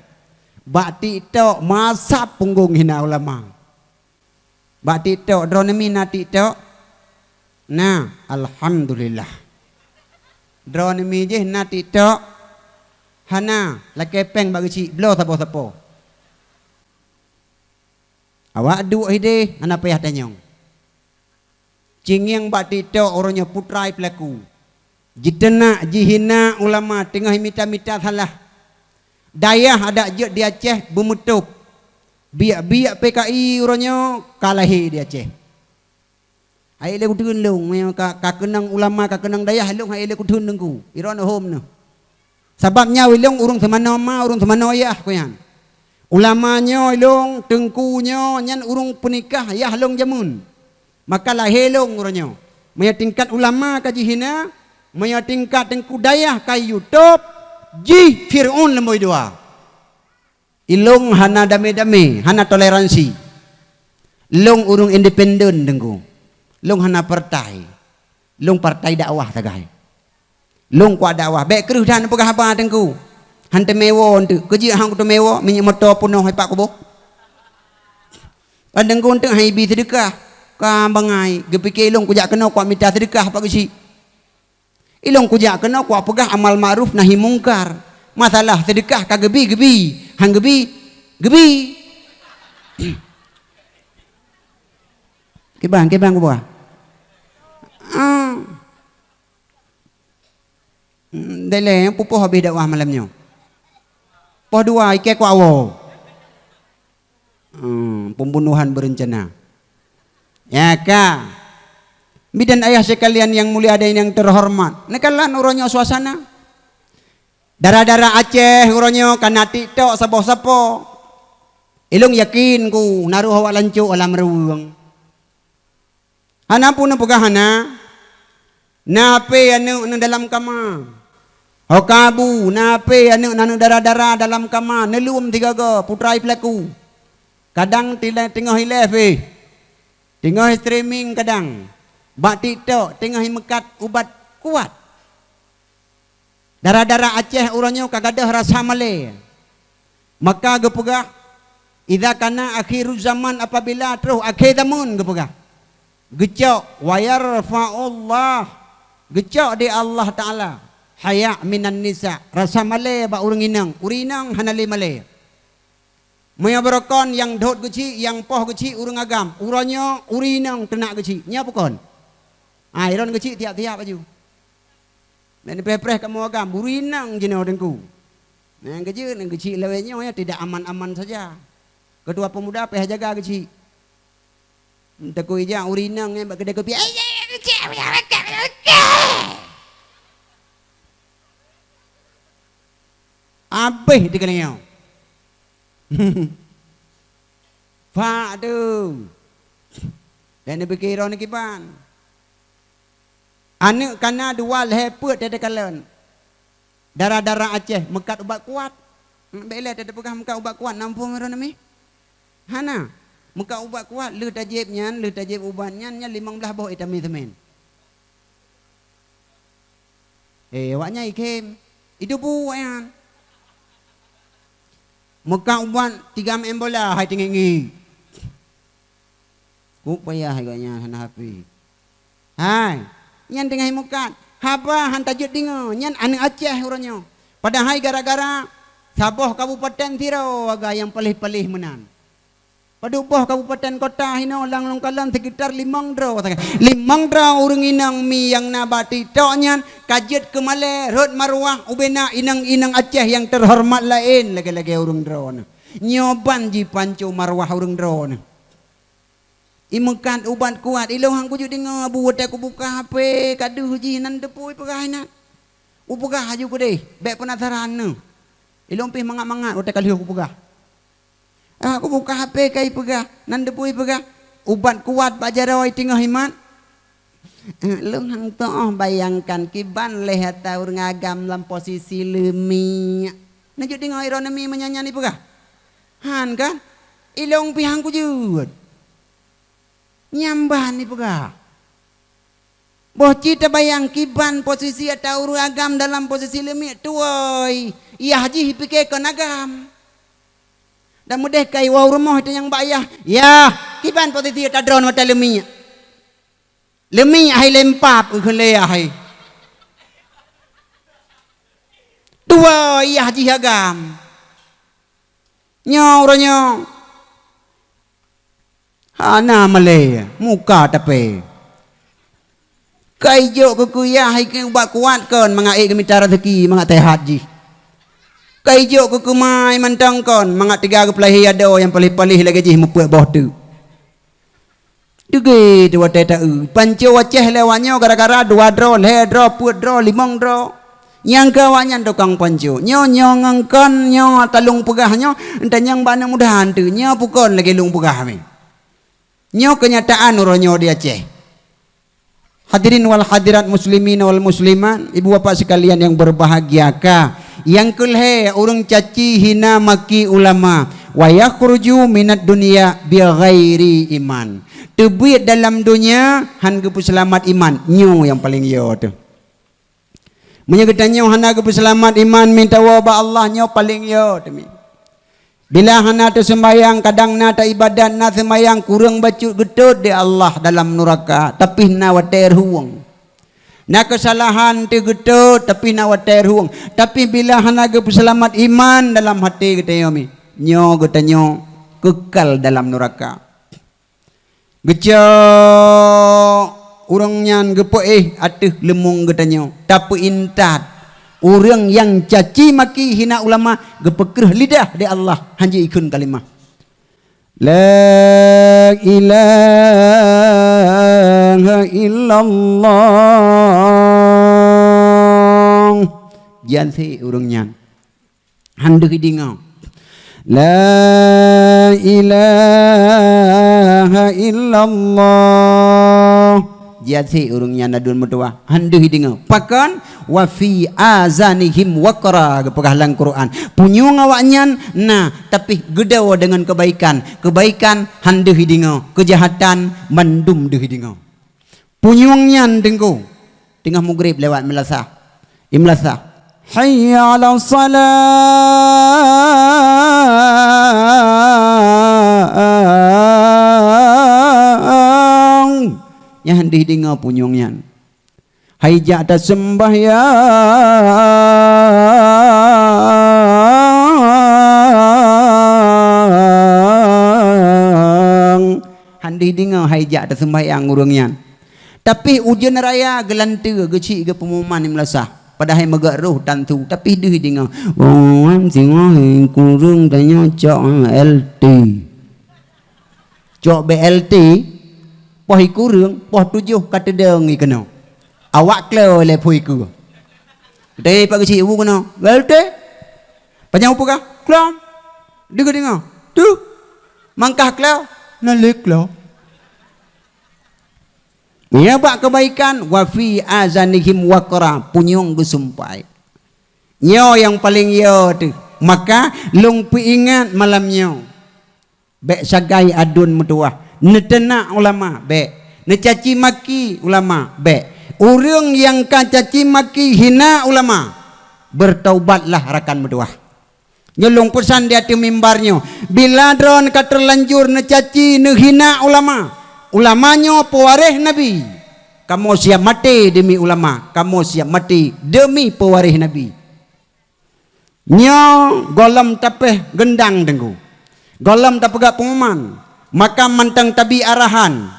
Bakti tok masa punggung hina ulama. Bakti tok dronemi nati tok. Nah, alhamdulillah. Dronemi je nati tok. Hana laki peng bagi cik belo sapo-sapo. Awak duk hide ana payah tanyong. Cingyang bakti tok orangnya putrai pelaku. Jitena jihina ulama tengah mita-mita salah. Dayah ada je di Aceh bermutup. Biak-biak PKI orangnya kalahi di Aceh. Ai le kudun long ka kenang ulama ka kenang dayah long ai le kudun nengku. Irona home no. Sebabnya wilong urung semana ma urung semana ayah koyan. Ulamanya ilong tengkunya nyan urung penikah yah long jamun. Maka lahir long urangnya. Maya tingkat ulama ka jihina, maya tingkat tengku dayah ka YouTube ji Fir'aun lemboy dua. Ilong hana dame-dame, hana toleransi. Long urung independen tengku. Long hana partai. Long partai dakwah tagay. Long kuat dakwah baik keruh dan pegah apa tengku hante mewo tu kerja hang tu mewo minyak motor penuh hai pak kubo andeng ku teng hai bi sedekah ka bangai gepike long kujak kena kuat minta sedekah pak gesi ilong kujak kena kuat pegah amal ma'ruf nahi mungkar masalah sedekah ka gebi hang gebi kebang kubo Dele pupuh habis dakwah malamnya. Poh dua ike ku awo. Pembunuhan berencana. Ya ka. Bidan ayah sekalian yang mulia dan yang terhormat. Nekalan uronyo suasana. Darah-darah Aceh uronyo kanati tok sapo-sapo. Ilong yakin ku naruh hawa lancu alam rewang. Hana pun pegahana. Nape anu dalam kamar. Hokabu nape anu darah-darah dalam kamar nelum tiga go putrai pelaku. Kadang tengah hilaf tengah streaming kadang. Bak TikTok tengah mekat ubat kuat. Darah-darah Aceh uranyo kagadah rasa male. Maka gepegah idza kana akhirul zaman apabila terus akhir zaman gepegah. Gecok wayarfa'ullah. Gecok di Allah Ta'ala haya minan nisa rasa male ba urang urinang hanali male maya berokon yang dot geci yang poh geci urang agam uranyo urinang tenak geci nya pukon iron geci tiap-tiap baju dan pepreh kamu agam urinang jenau dengku nang geci lewenya ya tidak aman-aman saja kedua pemuda peh jaga geci enteku ija urinang ya bak kedai kopi Abih di kalian. Pak tu. Dan berkira ni kipan. Anak kana dua leput ada kalian. Darah-darah Aceh mekat ubat kuat. Bela ada pegang mekat ubat kuat nampung orang ni. Hana. Mekat ubat kuat lu tajibnya, lu tajib ubatnya nya 15 boh vitamin. Awaknya ikem. Itu buan. Mekah ubat 3 bola hai tinggi. Ku payah agaknya hana hapi. Hai, nyan tengah mukat. Haba han tajud dingo, nyan anak Aceh uranyo. Padahal gara-gara Sabah Kabupaten Tirau aga yang pelih-pelih menan. Pada ubah kabupaten kota hina lang longkalan sekitar 5 draw. 5 draw urang inang mi yang nabati toknya kajet ke male rod marwah ubena inang-inang Aceh yang terhormat lain lagi-lagi urang draw na. Nyoban ji pancu marwah urang draw na. Imekan ubat kuat ilong hang kuju dengar buat aku buka HP kaduh ji nan depui pegahina. Upegah aju ku deh, bek penasaran na. Ilong pih mangat-mangat utak kali aku pegah. Aku buka HP kai pegah, nan depui pegah. Ubat kuat Pak Jarawai tengah himat. Lung hang to bayangkan kiban leh taur ngagam dalam posisi lemi. Najud dengar ironomi menyanyi pegah. Han kan? Ilong pihang ku jud. Nyambah ni pegah. Boh cita bayang kiban posisi taur agam dalam posisi lemi tuoi. Iya haji pikir kon agam. Dan mudah kai wau rumah itu yang bayah. Ya, kiban posisi tadron mata lemi. Lemi hai lempap ke le hai. Dua iya haji agam. Nyaw ranyo. Ana male muka tapi. Kai jo ke kuya hai ke ubat kuat kon mangai ke mitara rezeki mangat teh haji. Kai jo ke kumai mantang kon mangat tiga ke pelahi ado yang palih-palih lagi jih mupuak boh tu. Dugi tu watai tak pancu waceh lewanyo gara-gara dua draw, le draw, put draw, limong draw. Yang kawannya dokang pancu. Nyo ngangkan nyo talung pegahnya entah yang bana mudahan tu. Nyo pukon lagi lung pegah mi. Nyo kenyataan uronyo dia Aceh. Hadirin wal hadirat muslimin wal musliman, ibu bapak sekalian yang berbahagiakah. Yang kulhe urang caci hina maki ulama wa yakhruju minad dunya bi ghairi iman. Tebuit dalam dunia han gepu selamat iman nyu yang paling yo tu. Menyegedanya hana gepu selamat iman minta waba Allah nyu paling yo demi. Bila hana tu sembayang kadang na ta ibadat na sembayang kurang bacut getut di Allah dalam neraka tapi na water huang. Na kesalahan tu getut tapi na water huang. Tapi bila hana gepu selamat iman dalam hati kita yo mi. Nyo getanyo kekal dalam neraka. Gejo urang nyan gepo atuh lemung getanyo tapi intat urang yang caci maki hina ulama gepekreh lidah di Allah hanya ikun kalimah la ilaha illallah jansi urang nyan handeu hidingau la ilaha illallah jati urungnya nadun mutua handu hidinga pakan wa fi azanihim waqra gepegahlang Quran punyung awaknya nah tapi gedawa dengan kebaikan handu hidinga kejahatan mandum de hidinga punyungnya dengku tengah maghrib lewat melasa imlasa hayya 'alas salam yang didengar punyungnya haijak tak sembahyang handi dengar haijak tak sembahyang urungnya tapi ujian raya gelante gecik ke pengumuman ni melasah padahal megak roh tantu tapi dia dengar orang singah kurung tanya cok LT cok BLT poh kurung poh 7 kata deng kena awak klau le pui ku dei pak kecil ibu kena BLT panjang apa kah klau dia dengar tu mangkah klau nalik klau ya bak kebaikan wa fi azanihim waqra punyung gesumpai nyo yang paling yo tu maka lung pi ingat malamnya bek sagai adun mutuah netena ulama bek necaci maki ulama bek urang yang kacaci maki hina ulama bertaubatlah rakan mutuah nyolong pesan di hati mimbarnya bila dron katerlanjur necaci nehina ulamanya pewaris Nabi kamu siap mati demi ulama kamu siap mati demi pewaris Nabi nyo golam tapeh gendang dengku golam tapegak pengumuman maka mantang tabi arahan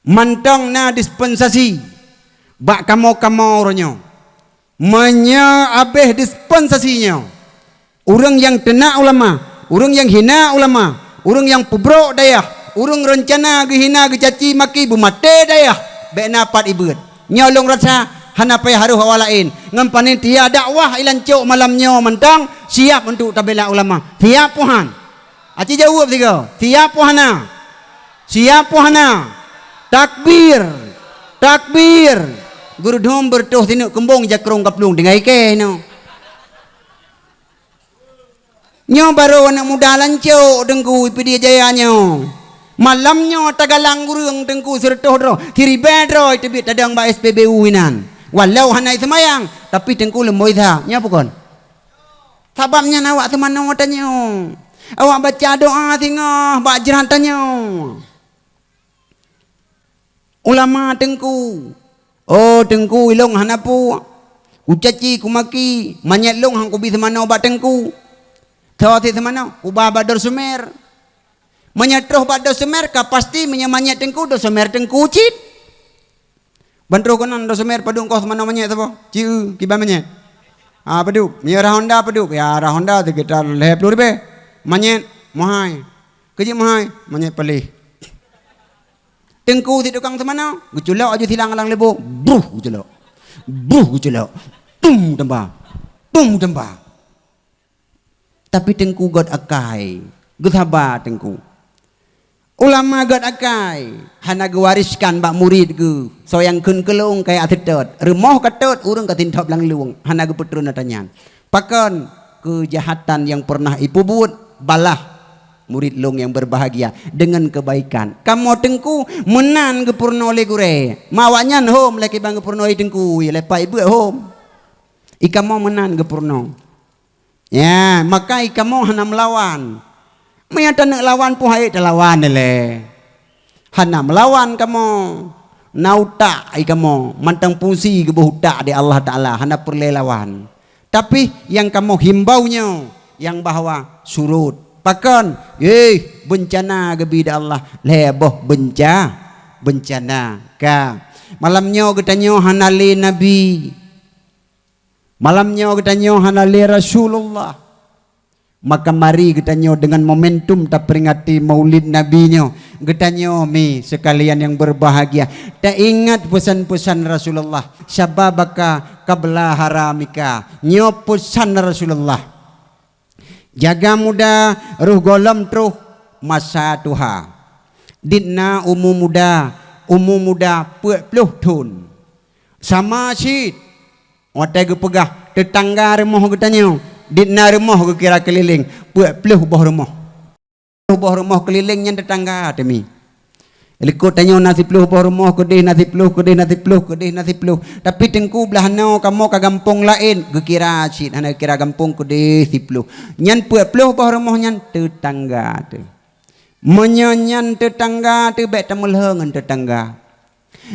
mantang na dispensasi bak kamu ronyo menya abeh dispensasinya urang yang tena ulama urang yang hina ulama urang yang pubrok dayah urung rencana gehina gecaci maki bumate dayah bek napat ibet nyolong rasa hana payah haruh awalain ngam panitia dakwah ilan cok malamnya mentang siap untuk tabela ulama siap puhan aci jawab tiga siap puhana takbir Takbir. Guru dom bertuh tinuk kembung jakrong kaplung dengan ike no. Nyo baru anak muda lancau dengku pidi jayanyo. Malamnya tagalang gurung dengku sertoh ro. Kiri bedro itu bit tadang ba SPBU inan. Walau hanai semayang tapi dengku lemoi tha. Nya pukon. Sababnya nawak semana watanyo. Awak baca doa tengah bak jeratanyo. Ulama tengku. Oh tengku ilong hanapu. Ucaci kumaki manyat long hang kubi semana obat tengku. Tawati semana ubah bador sumer. Menyatroh bador sumer ka pasti menyamanyat tengku do sumer tengku cit. Bantro konan do sumer padung kau semana manyat apa? Ciu kiba manyat. Ah paduk, nya Honda paduk. Ya Honda tu kita leh 10 ribu. Manyat mahai. Keji mahai manyat pelih. Tengku si tukang semana, guculok aja silang alang lebu, guculok, guculok, tembak, tembak. Tapi tengku god akai, sabar tengku. Ulama god akai, hana gewariskan bak murid ge, so yang kun kelung kayak atetot, remoh katot, urung katintop lang luang, hana ge putrun natanyan. Pakan kejahatan yang pernah ibu buat, balah. Murid long yang berbahagia dengan kebaikan. Kamu tengku menan ke purno le gure. Mawaknya home leki bang ke purno tengku. Ya lepai ibu home. Ikamo menan ke purno. Ya, maka ikamo hana melawan. Maya nak lawan pun hai lawan le. Hana melawan kamu. Nauta ikamo mantang fungsi ke buta di Allah Taala hana perle lawan. Tapi yang kamu himbaunya yang bahwa surut pakan, bencana gebida Allah, leboh bencana ka. Malamnya getanyo hanali Nabi, malamnya getanyo hanali Rasulullah. Maka mari getanyo dengan momentum tak peringati Maulid Nabi-nyo, getanyo mi sekalian yang berbahagia. Tak ingat pesan-pesan Rasulullah. Sababaka qabla haramika. Nyo pesan Rasulullah. Jaga muda ruh golem truh masa tuha. Ditna umum muda pluh tun. Sama sid. Otai ge pegah tetangga rumah getanyo. Ditna rumah ge kira keliling pluh boh rumah. Boh rumah kelilingnya tetangga temi. Likut tanyo nasi pluh boh rumah kedih nasi pluh kedih nasi pluh kedih nasi pluh. Tapi tengku belah no kamu ka gampung lain ge kira sid hana kira gampung kedih si pluh. Nyan pluh boh rumah nyan tetangga tu. Menyanyan tetangga tu baik tamulheng ngan tetangga.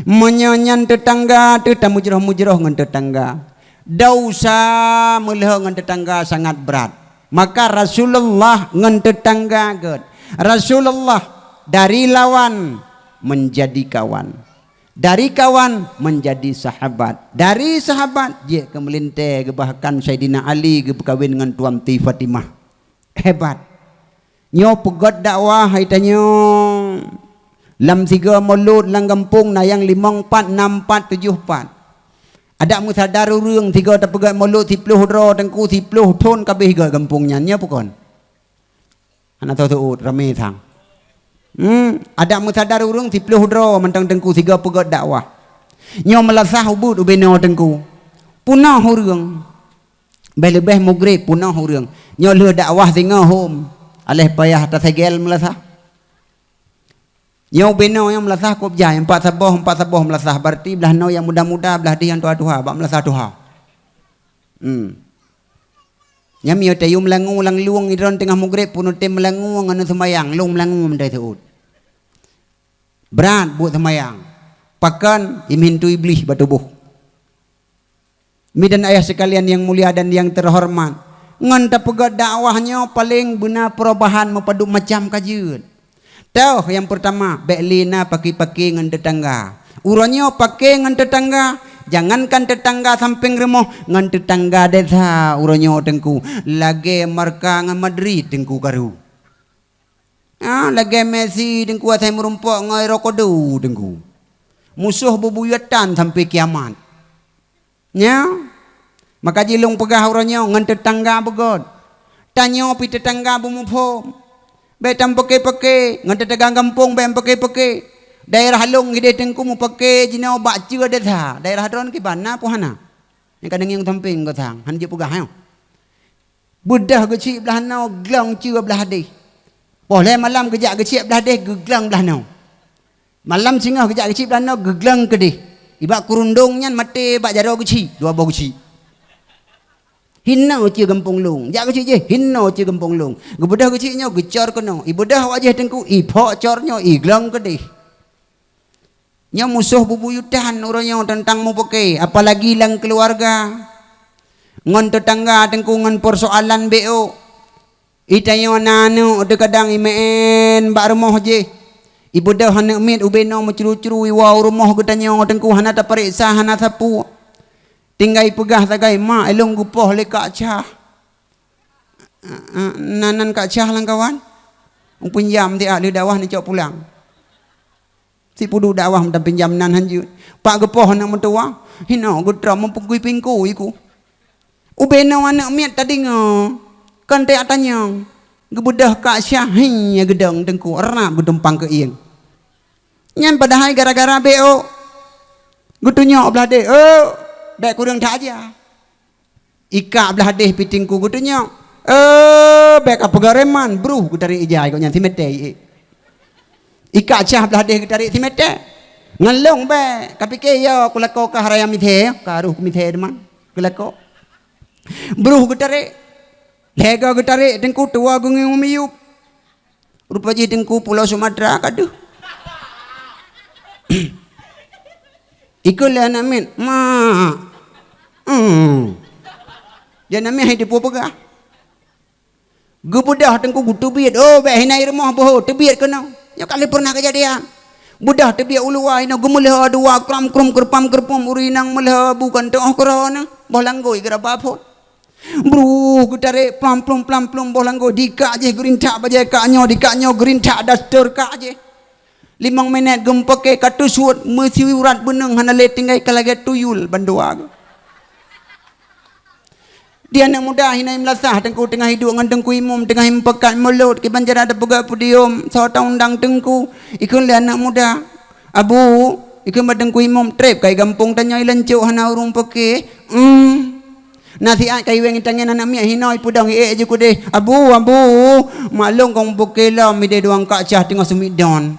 Menyanyan tetangga tu tamujroh-mujroh ngan tetangga. Dausa mulheng ngan tetangga sangat berat. Maka Rasulullah ngan tetangga get. Rasulullah dari lawan menjadi kawan, dari kawan menjadi sahabat, dari sahabat dia kemelinte bahkan Sayyidina Ali berkahwin dengan Tuanti Fatimah. Hebat. Nyo pegot dakwah haitanyo lam 3 maulud lang kampung na yang 54 64 74. Ada musadar urang 3 tak pegot maulud 10 ro tengku 10 ton kabeh ge kampungnya nya pukon. Ana tahu rame thang. Ada musadar urung 10 dro mentang tengku 3 pegot dakwah. Nyo melasah ubud ubeno tengku. Punah urang. Lebih mugrib punah urang. Nyo le dakwah singa hom. Aleh payah tasegel melasah. Nyo beno yang melasah kop jai 4 saboh melasah berarti belah no yang muda-muda belah dia yang tua-tua bak melasah tuha. Nyami tayu melangu lang luang idron tengah mugrib pun tem melangu nganu semayang long melangu mendai teut. Berat buat semayang. Pakan imhintu iblis batubuh. Mi dan ayah sekalian yang mulia dan yang terhormat. Ngan pegat dakwahnya paling benar perubahan mepadu macam kajian. Tahu yang pertama beklina paki-paki ngan tetangga. Urannya pakai ngan tetangga. Jangankan tetangga samping rumah ngan tetangga desa urannya tengku. Lagi marka ngan Madrid tengku karu. Lagi Messi tengku asai merumpok ngai rokodu tengku. Musuh bebuyatan sampai kiamat. Ya. Maka jilung pegah urannya ngan tetangga begod. Tanya pi tetangga bumupom. Betam pakai-pakai ngan tetangga kampung bem pakai-pakai. daerah halong gede tengku mu pakai jina obat cia ada tha daerah dron ki bana pohana yang kadang yang tamping ko thang han je pugah yo budah geci belah nau glang cia belah deh boleh malam kejak geci belah deh geglang belah nau malam singah kejak geci belah nau geglang ke deh ibak kurundungnya mate bak jaro geci dua bau geci hinau cia gempung lung jak geci je hinau cia gempung lung gebudah geci nyo gecor kono ibudah wajah tengku ipok cornyo iglang ke deh nya musuh bubuyutan orangnya tentang mu pakai apalagi lang keluarga ngon tetangga tengku ngon persoalan BO itayo nanu de kadang imen bak rumah je ibu dah hana mit ubeno mencuru-curu iwa rumah getanyo tengku hana ta periksa hana sapu tinggai pegah tagai mak elong gupoh le kak cah nanan kak cah lang kawan pinjam dia di dawah ni cok pulang si pudu dakwah minta pinjam nan hanjut pak gepoh nak mentua hina gutra mempugui pingku iku ubena anak miat tadi ngo kan te atanya gebudah kak syah gedang tengku rap gedempang ke ieng nyan padahal gara-gara BO gutunya belah deh dek kurang tak aja ika belah deh pitingku gutunya bek apa gareman bro gutari ijai kau nyan timete ika cah belah deh tarik timete ngalong be kapike yo kulako ka haraya mithe karuh mithe deman kulako bruh gutare lega gutare tengku tua gungung miyup rupa ji tengku pulau Sumatera kaduh ikul ya namin ma dia namanya hidup pegah gubudah tengku gutu biat be hinai rumah boh tebiat kena ya kali pernah kejadian budah tebiak uluai na gumulah dua kram kerpam urinang melah bukan tengah korona bolanggoi gara bapot bro gutare plum bolanggoi dika je gerintak baje kanyo dikanyo gerintak dastur ka je 5 minit gempake katusut mesti urat beneng hana le tinggai kalage tuyul bandua dia anak muda hina melasah tengku tengah hidup ngan tengku imum tengah impekat mulut ke banjar ada pegak pudium sawata undang tengku ikun le anak muda abu ikun badengku imum trip kai gampung tanya ilancuk hana urung peke nasihat kai weng tangen anak mia hinoi pudang je ku deh abu maklum kong pekela mi de doang kak cah tengah sumidon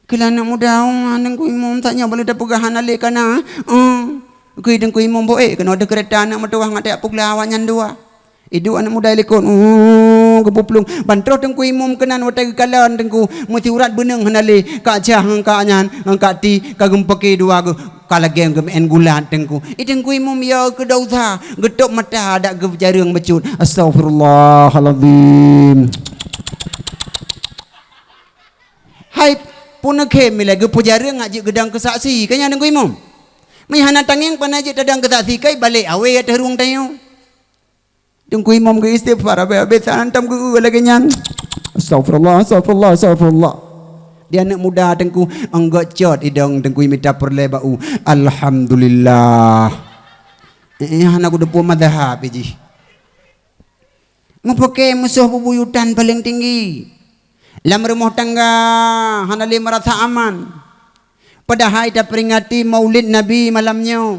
kila anak muda tengku imum tanya boleh dah pegah hana le kana kui deng kui mombo kena ada kereta anak mertua ngatek pugla awanyan dua idu anak muda lekon gebuplung bantro deng kui mom kenan watai kalan dengku mesti urat beneng hanale kak jah kak nyan kak ti kagem peke dua kala gem en gulat dengku ideng kui mom ya ke dausa getok mata ada ge jarang becut astagfirullahalazim hai puna kem lagi pujara ngaji gedang kesaksi kanya deng kui mom mai hana tangeng panaje tadang kesaksi kai balik awe ya terung tayo deng kui mom ge istighfar abe santam ge lagi nyan astagfirullah dia anak muda dengku anggot cot idong dengku minta perle bau alhamdulillah hana ku depu madhab ji ngepake musuh bubuyutan paling tinggi lam rumah tangga hana le merasa aman padahal kita peringati maulid Nabi malamnya